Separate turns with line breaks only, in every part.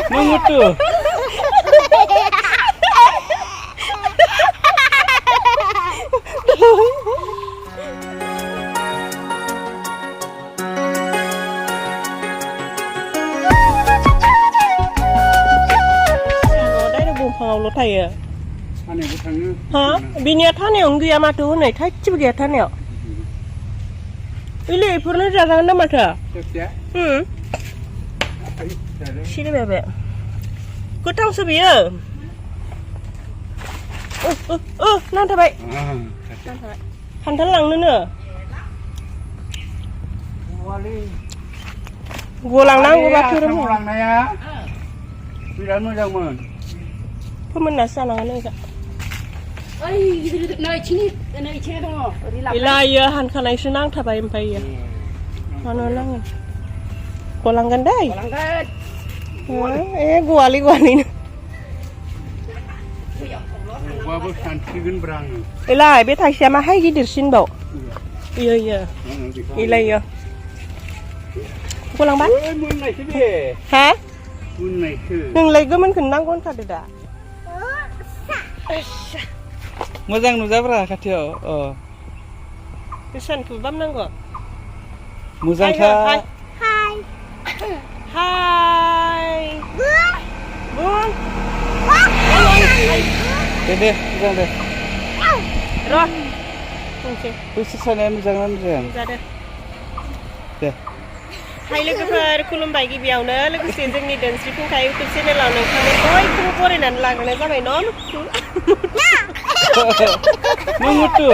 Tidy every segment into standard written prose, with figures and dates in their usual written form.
Mengutu. Lo thầy à? Hả? Vì nhà thằng này ông kia mà tu này thấy chưa kia thằng này. Ile pun ni jangan nama dia. Sini bebe. Kau tahu sebiar. Nanti baik. Hantar lang nữa. Gua lang nang gua batu dah.
Lang na ya. Bilang mo jang mon.
Pemen nasa lang ni kak.
Ay, nơi chín đó.
Ilaya han kanai senang thabai empai ya. Mana lang. Gua lang gandai. Gua ni.
Gua bukan sigun berang.
Ilai be thai sia ma hai gidir sin bau. Iya. Ilaya. Gua lang ban.
Mun này thế.
Hả?
Mun này thế.
Đừng lấy cái mình cần đang con thật được đã.
Mozang nu zabra katio.
Cái sân cứ bấm năng gọi.
Mozang kha.
Hai. Buông.
Dede, mozang deh.
Rồi. Ok.
Puisi sana mozang mozang.
Ra đây.
Deh.
Hai लोगोफोर खुलुमबाय गिबियावनो लोगोसे जोंनि दोनस्रि फुंखा YouTube चेनेलाव नोंथांनो बयखौबो बरायनानै लाग्रोनाय जाबाय न'
Mengutu.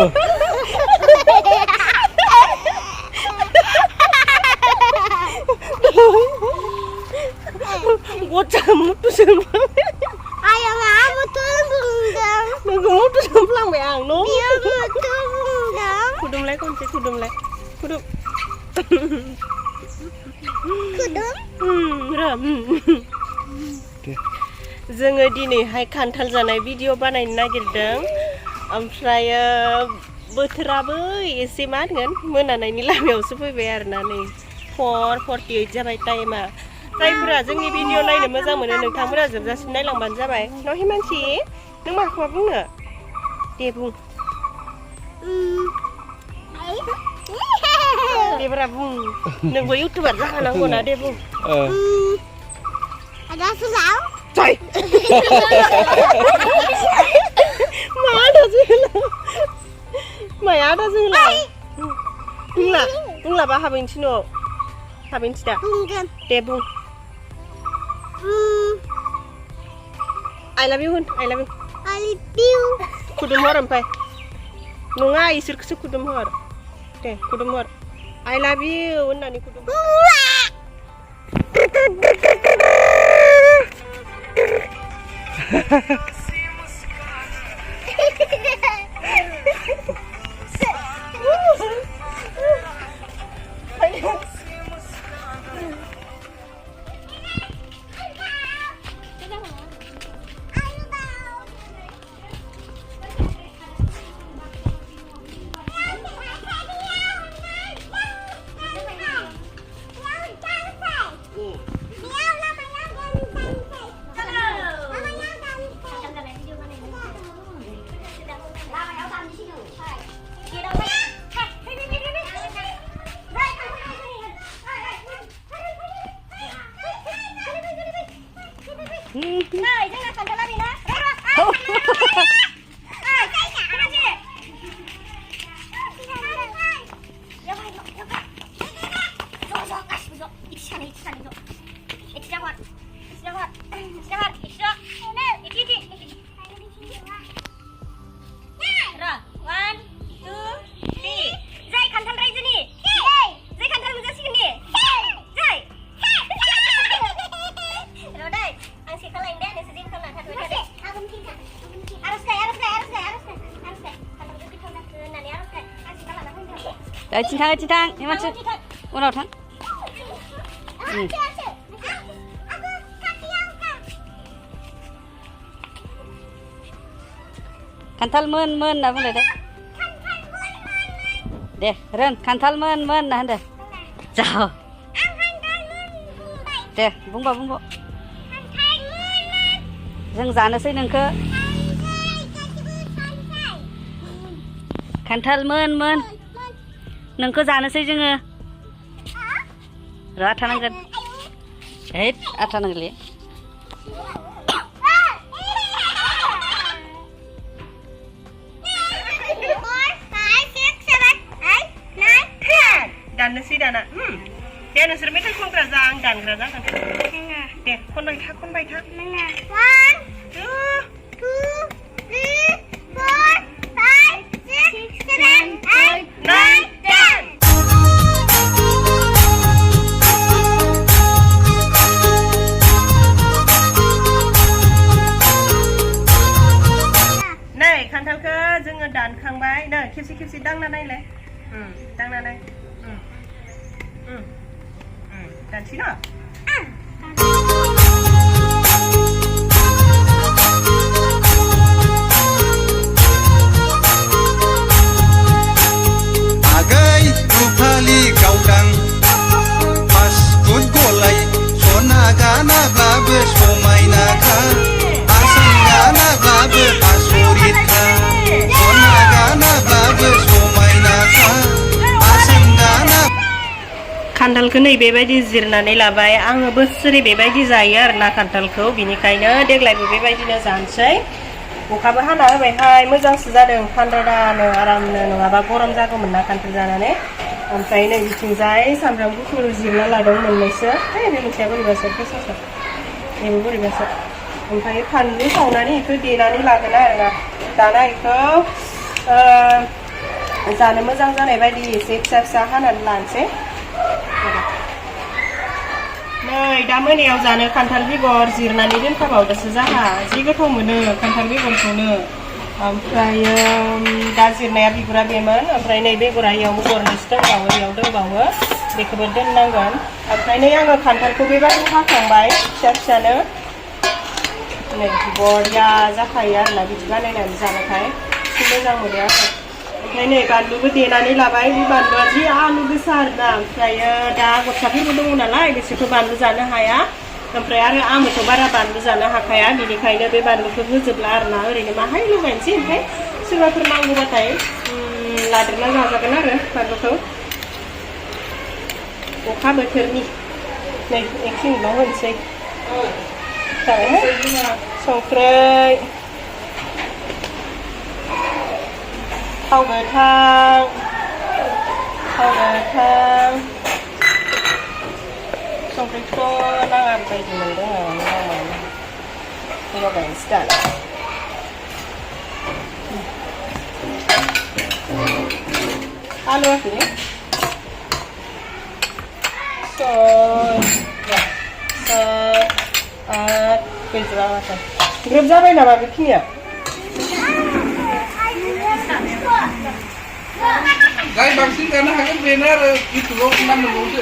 Gocah mutu semplang.
Ayo nggak mutu bundang.
Nunggu mutu semplang be ang no.
Iya mutu bundang.
Kudum le kunci kudum le. Kudum. जोङो दिनैहाय खान्थाल जानाय भिडिअ बानायनो नागिरदों ओमफ्राय बोथोराबो एसे मा होनगोन मोनानायनि लामायावसो फैबाय आरोना नै 4:48 जाबाय टाइमा जायफोरा जोंनि भिडिअ नायनो मोजां मोनो नोंथांमोना जोबजासिम नायलांबानो जाबाय न' हिमानसि नों माखौबा बुंनो दे बुं देब्रा बुं नोंबो इउटुबार जाखानांगौ ना दे बुं
Ada susah?
Coy. Mana sila? Maya ada sila. Bungla bah habin sino. Habin sida.
Bungkan.
Debung. I love you hun. I love you.
I love you.
Kudum horam pai. Nunga isir kesu kudum hor. Deh kudum hor. I love you. Nani kudum.
Này, đây là phần cho Lavin á.
Đấy, chín thang, em ăn chưa? Bắt đầu thắng. Kantal mơn là vấn đề đấy. Để, Ren, kantal mơn là vấn đề. Chào. दे बुंबा जों जानोसै नोंखो खान्थाल मोन नोंखो जानोसै जोङो र' आथा नांगोन हैद आथा नांगोनलै
दाननोसै दाना दे नोंसोर मेथाइ खनग्रा जा आं दानग्रा जागोन दे खनबाय था
1 2 3 4 5 6 7 8 9 10
नै खान्थालखौ जोङो दानखांबाय नै खेबसे दांना नायलाय दांना नाय दानसै न'
आगै रुफालि गावदां पासफुट गलाय सना गानाब्लाबो समायनाखा आसान गानाब्लाबो आसरितखा सना गानाब्लाबो समायनाखा आसान गाना
खान्थालखौ नै बेबायदि जिरनानै लाबाय आङो बोसोरै बेबायदि जायो आरोना खान्थालखौ बिनिखायनो देग्लायबो बेबायदिनो जानोसै अखाबो हाना होबायहाय मोजांसो जादों थान्दानो आरामनो नङाबा गरम जागौमोन ना खान्थाल जानानै ओमफ्राय नै बिथिंजाय सामब्राम गुफुर जिरना लादों मोननैसो बे मोनसेया बोरैबासो गोसासो बेबो बोरैबासो ओमफ्राय फानलु सावनानै बेखौ देनानै लागोन आरोना दाना बेखौ जानो मोजां जानाय बायदि एसे फिसा हानानै लानोसै नै दा मोनायाव जानो खान्थाल बेगर जिरनानै दोनखाबावदोसो जाहा जि गोथाव मोनो खान्थाल बेगरखौनो ओमफ्रायो दा जिरनाया बिगुरा बेमोन ओमफ्राय नै बेगरा इयावबो गरनैसो दंबावो इयाव दंबावो बेखौबो दोननांगोन ओमफ्राय नै आङो खान्थालखौ बेबायदि हाखांबाय फिसानो नै बरिया जाखायो आरोना बिदि बानायनानै जानोखाय मोजां मोनो आरो ओमफ्राय नै बानलुबो देनानै लाबाय बे बानलुआ जि आलु गोसा आरोना ओमफ्रायो दा गथ'साफोरबो दङ नालाय बिसोरखौ बानलु जानो हाया ओमफ्राय आरो आंबोथ' बारा बानलु जानो हाखाया बिनिखायनो बे बानलुखौ होजोबला आरोना ओरैनो माहाय लगायनोसै ओमफ्राय सोरबाफोर नांगौबाथाय लादेरना जाजागोन आरो बानलुखौ अखा बोथोरनि नै एखिनिल' होनोसै संख्रै थाव गोथां संख्रिखौथ' नाङा बायदि मोनदों आं लगायनोसै दाना आलुआ गैया गैजोबा माथो ग्रोब जाबाय नामा बेखिनिया
जाय बांसिन जानो हागोन बेनो आरो इउटुबाव नामबावदो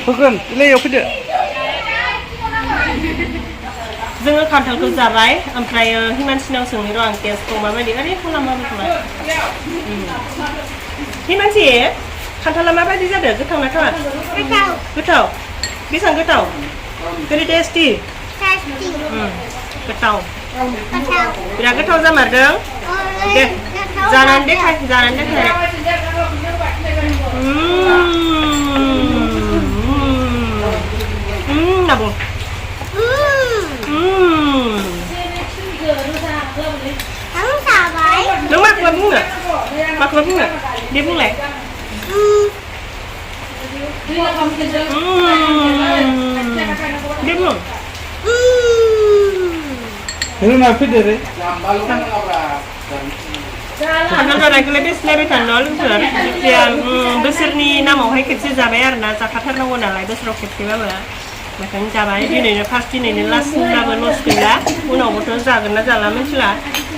होगोन इलायाव फैदो
जोङो खान्थालखौ जाबाय ओमफ्राय हिमानसिनाव सोंनि र' आं टेस्टखौ माबायदि ओरै खालामाबो खोमा हिमानसि खान्थाला माबायदि जादों गोथाव ना थावा गोथाव बेसेबां गोथाव very tasty गोथाव बिराद गोथाव जामारदों दे जानानै देखाय ना बुं nấu mắt qua bún nè đi bún lại đi bún
Ini nak fit deh.
खान्थाल जानायखौलाय बेसेलायबाय थानो लोगोफोर जिथिया बोसोरनि नामावहाय खेबसे जाबाय आरोना जाखाथारनांगौ नालाय बोसोराव खेबसेबाबो बेखायनो जाबाय दिनैनो फार्स्ट दिनैनो लास्ट होनबाबो लस गैला उनावबोथ' जागोन ना जाला मिथिला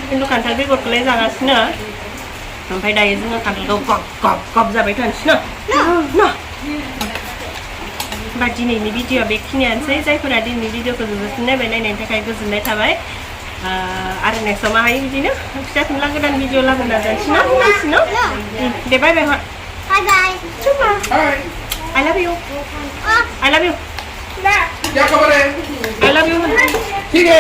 खिन्थु खान्थाल बेगरखौलाय जागासिनो ओमफ्राय दायो जोङो खान्थालखौ गब जाबाय थानोसै ना बा दिनैनि भिडिअआ बेखिनियानोसै जायफोरा दिनैनि भिडिअखौ जोबोद नायबाय नायनायनि थाखाय गोजोननाय थाबाय आरो नेक्स्टआव मा हायो बिदिनो फिसा फिनला गोदान भिडिअ लाबोनो नाजानोसै न' मानसिनो दे बाय बाय हर
Bye bye.
चुम्मा
Hai.
I love you I love you
क्या खबर है?
I love you
ठीक है